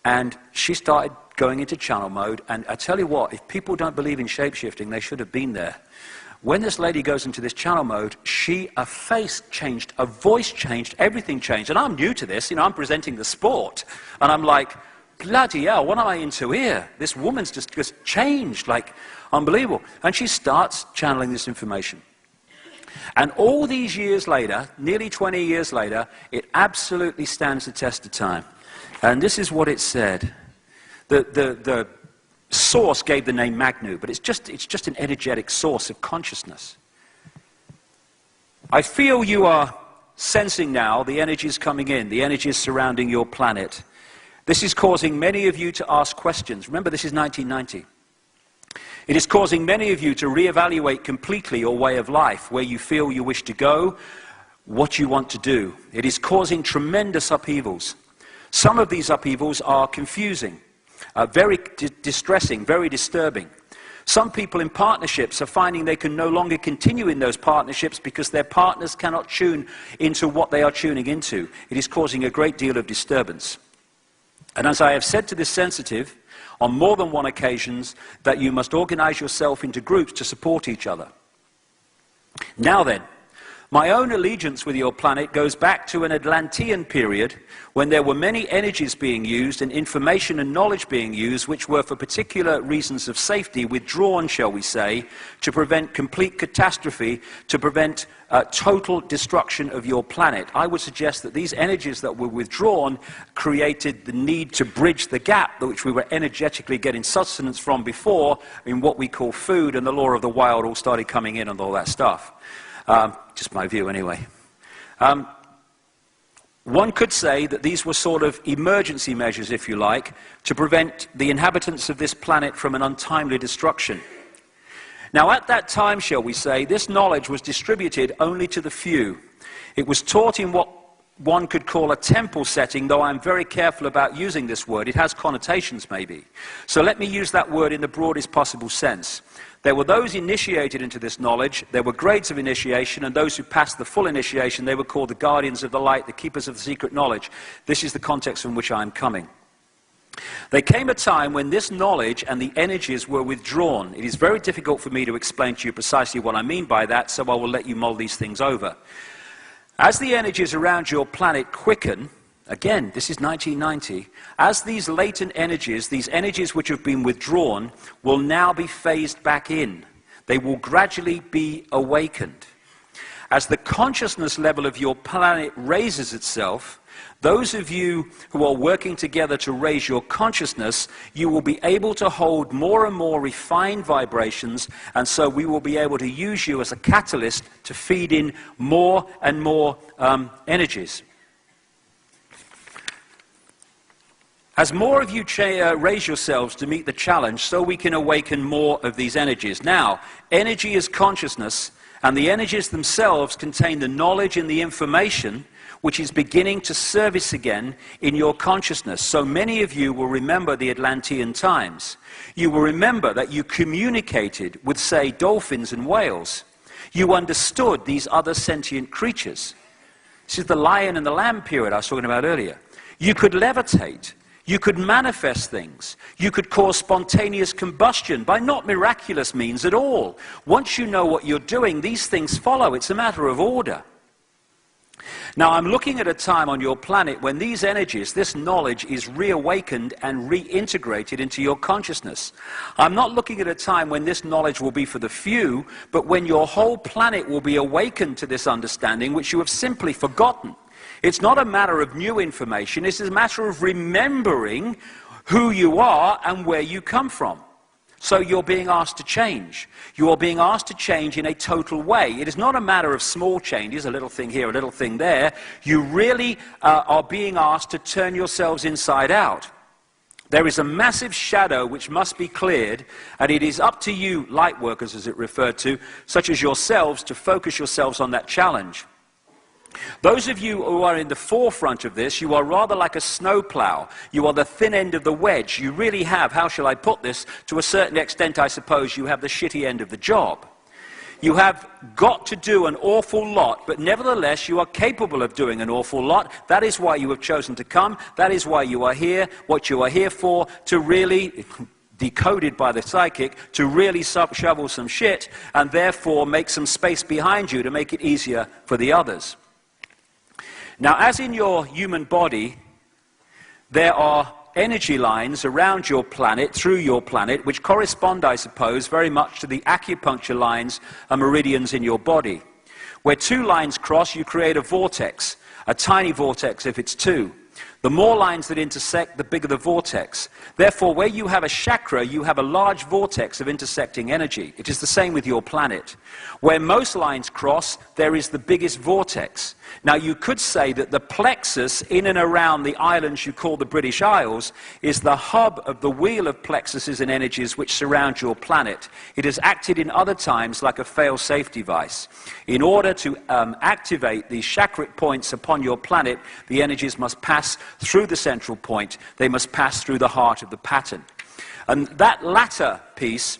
And she started going into channel mode, and I tell you what, if people don't believe in shape-shifting, they should have been there. When this lady goes into this channel mode, her face changed, her voice changed, everything changed. And I'm new to this, you know, I'm presenting the sport. And I'm like, bloody hell, what am I into here? This woman's just changed, like, unbelievable. And she starts channeling this information. And all these years later, nearly 20 years later, it absolutely stands the test of time. And this is what it said. The source gave the name Magnu, but it's just an energetic source of consciousness. I feel you are sensing now the energies coming in, the energies surrounding your planet. This is causing many of you to ask questions. Remember, this is 1990. It is causing many of you to reevaluate completely your way of life, where you feel you wish to go, what you want to do. It is causing tremendous upheavals. Some of these upheavals are confusing. Very distressing, very disturbing. Some people in partnerships are finding they can no longer continue in those partnerships because their partners cannot tune into what they are tuning into. It is causing a great deal of disturbance. And as I have said to this sensitive on more than one occasion, that you must organize yourself into groups to support each other. Now then, my own allegiance with your planet goes back to an Atlantean period when there were many energies being used and information and knowledge being used which were for particular reasons of safety withdrawn, shall we say, to prevent complete catastrophe, to prevent total destruction of your planet. I would suggest that these energies that were withdrawn created the need to bridge the gap which we were energetically getting sustenance from before in what we call food, and the law of the wild all started coming in and all that stuff. Just my view anyway. One could say that these were sort of emergency measures, if you like, to prevent the inhabitants of this planet from an untimely destruction. Now at that time, shall we say, this knowledge was distributed only to the few. It was taught in what one could call a temple setting, though I'm very careful about using this word. It has connotations maybe. So let me use that word in the broadest possible sense. There were those initiated into this knowledge, there were grades of initiation, and those who passed the full initiation, they were called the guardians of the light, the keepers of the secret knowledge. This is the context from which I am coming. There came a time when this knowledge and the energies were withdrawn. It is very difficult for me to explain to you precisely what I mean by that, so I will let you mull these things over. As the energies around your planet quicken, again, this is 1990, as these latent energies, these energies which have been withdrawn, will now be phased back in. They will gradually be awakened. As the consciousness level of your planet raises itself, those of you who are working together to raise your consciousness, you will be able to hold more and more refined vibrations, and so we will be able to use you as a catalyst to feed in more and more energies. As more of you raise yourselves to meet the challenge, so we can awaken more of these energies. Now, energy is consciousness, and the energies themselves contain the knowledge and the information which is beginning to surface again in your consciousness. So many of you will remember the Atlantean times. You will remember that you communicated with, say, dolphins and whales. You understood these other sentient creatures. This is the lion and the lamb period I was talking about earlier. You could levitate. You could manifest things. You could cause spontaneous combustion by not miraculous means at all. Once you know what you're doing, these things follow. It's a matter of order. Now, I'm looking at a time on your planet when these energies, this knowledge, is reawakened and reintegrated into your consciousness. I'm not looking at a time when this knowledge will be for the few, but when your whole planet will be awakened to this understanding which you have simply forgotten. It's not a matter of new information, it's a matter of remembering who you are and where you come from. So you're being asked to change. You are being asked to change in a total way. It is not a matter of small changes, a little thing here, a little thing there. You really are being asked to turn yourselves inside out. There is a massive shadow which must be cleared, and it is up to you, light workers as it referred to, such as yourselves, to focus yourselves on that challenge. Those of you who are in the forefront of this, you are rather like a snowplow. You are the thin end of the wedge. You really have, how shall I put this, to a certain extent I suppose you have the shitty end of the job. You have got to do an awful lot, but nevertheless you are capable of doing an awful lot. That is why you have chosen to come. That is why you are here, what you are here for, to really, decoded by the psychic, to really shovel some shit and therefore make some space behind you to make it easier for the others. Now, as in your human body, there are energy lines around your planet, through your planet, which correspond, I suppose, very much to the acupuncture lines and meridians in your body. Where two lines cross, you create a vortex, a tiny vortex if it's two. The more lines that intersect, the bigger the vortex. Therefore, where you have a chakra, you have a large vortex of intersecting energy. It is the same with your planet. Where most lines cross, there is the biggest vortex. Now, you could say that the plexus in and around the islands you call the British Isles is the hub of the wheel of plexuses and energies which surround your planet. It has acted in other times like a fail-safe device. In order to activate these chakric points upon your planet, the energies must pass through the central point. They must pass through the heart of the pattern. And that latter piece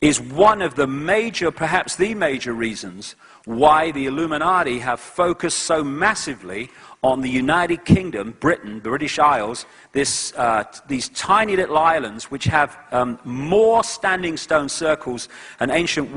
is one of the major, perhaps the major reasons why the Illuminati have focused so massively on the United Kingdom, Britain, the British Isles, these tiny little islands which have more standing stone circles and ancient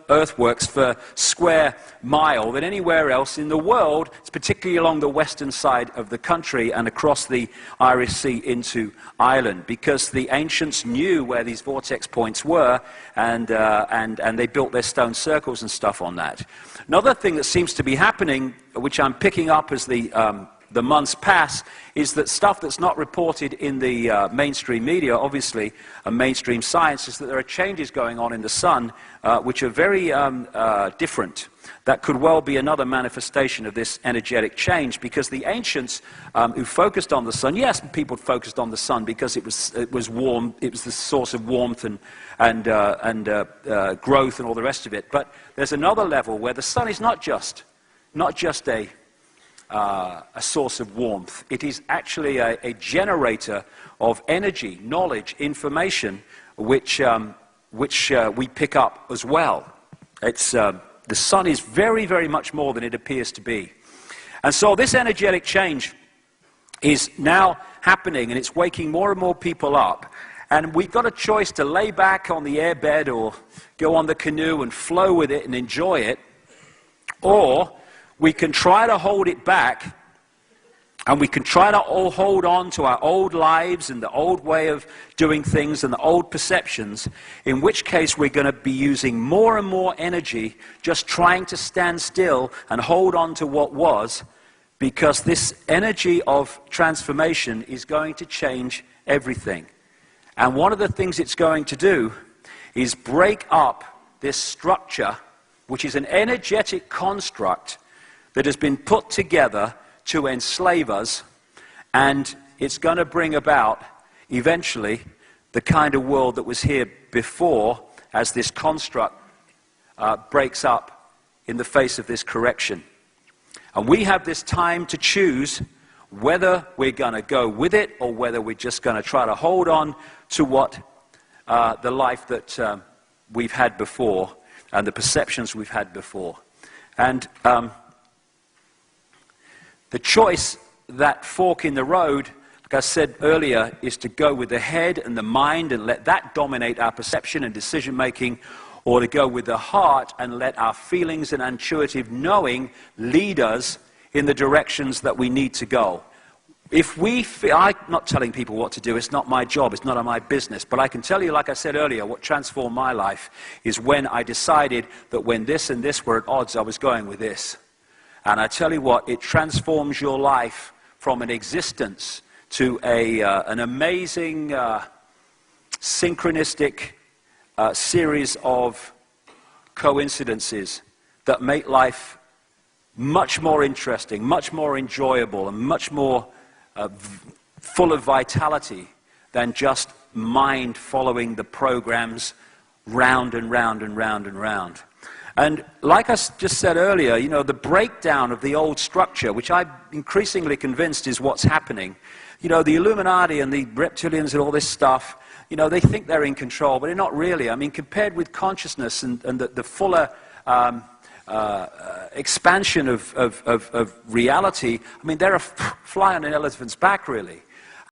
earthworks per square mile than anywhere else in the world, particularly along the western side of the country and across the Irish Sea into Ireland, because the ancients knew where these vortex points were, and they built their stone circles and stuff on that. Another thing that seems to be happening, which I'm picking up as the months pass, is that stuff that's not reported in the mainstream media, obviously, and mainstream science, is that there are changes going on in the sun which are very different. That could well be another manifestation of this energetic change, because the ancients who focused on the sun, yes, people focused on the sun because it was warm, it was the source of warmth and growth and all the rest of it. But there's another level where the sun is not just a source of warmth. It is actually a generator of energy, knowledge, information, which we pick up as well. The sun is very, very much more than it appears to be. And so this energetic change is now happening, and it's waking more and more people up. And we've got a choice to lay back on the airbed or go on the canoe and flow with it and enjoy it, or we can try to hold it back, and we can try to all hold on to our old lives and the old way of doing things and the old perceptions, in which case we're going to be using more and more energy just trying to stand still and hold on to what was, because this energy of transformation is going to change everything. And one of the things it's going to do is break up this structure, which is an energetic construct that has been put together to enslave us, and it's going to bring about, eventually, the kind of world that was here before, as this construct breaks up in the face of this correction. And we have this time to choose whether we're going to go with it, or whether we're just going to try to hold on to what the life that we've had before, and the perceptions we've had before. And the choice, that fork in the road, like I said earlier, is to go with the head and the mind and let that dominate our perception and decision-making, or to go with the heart and let our feelings and intuitive knowing lead us in the directions that we need to go. If we feel, I'm not telling people what to do, it's not my job, it's not my business, but I can tell you, like I said earlier, what transformed my life is when I decided that when this and this were at odds, I was going with this. And I tell you what, it transforms your life from an existence to an amazing synchronistic series of coincidences that make life much more interesting, much more enjoyable, and much more full of vitality than just mind following the programs round and round and round and round. And like I just said earlier, you know, the breakdown of the old structure, which I'm increasingly convinced is what's happening. You know, the Illuminati and the reptilians and all this stuff, you know, they think they're in control, but they're not really. I mean, compared with consciousness and the fuller expansion of reality, I mean, they're a fly on an elephant's back, really.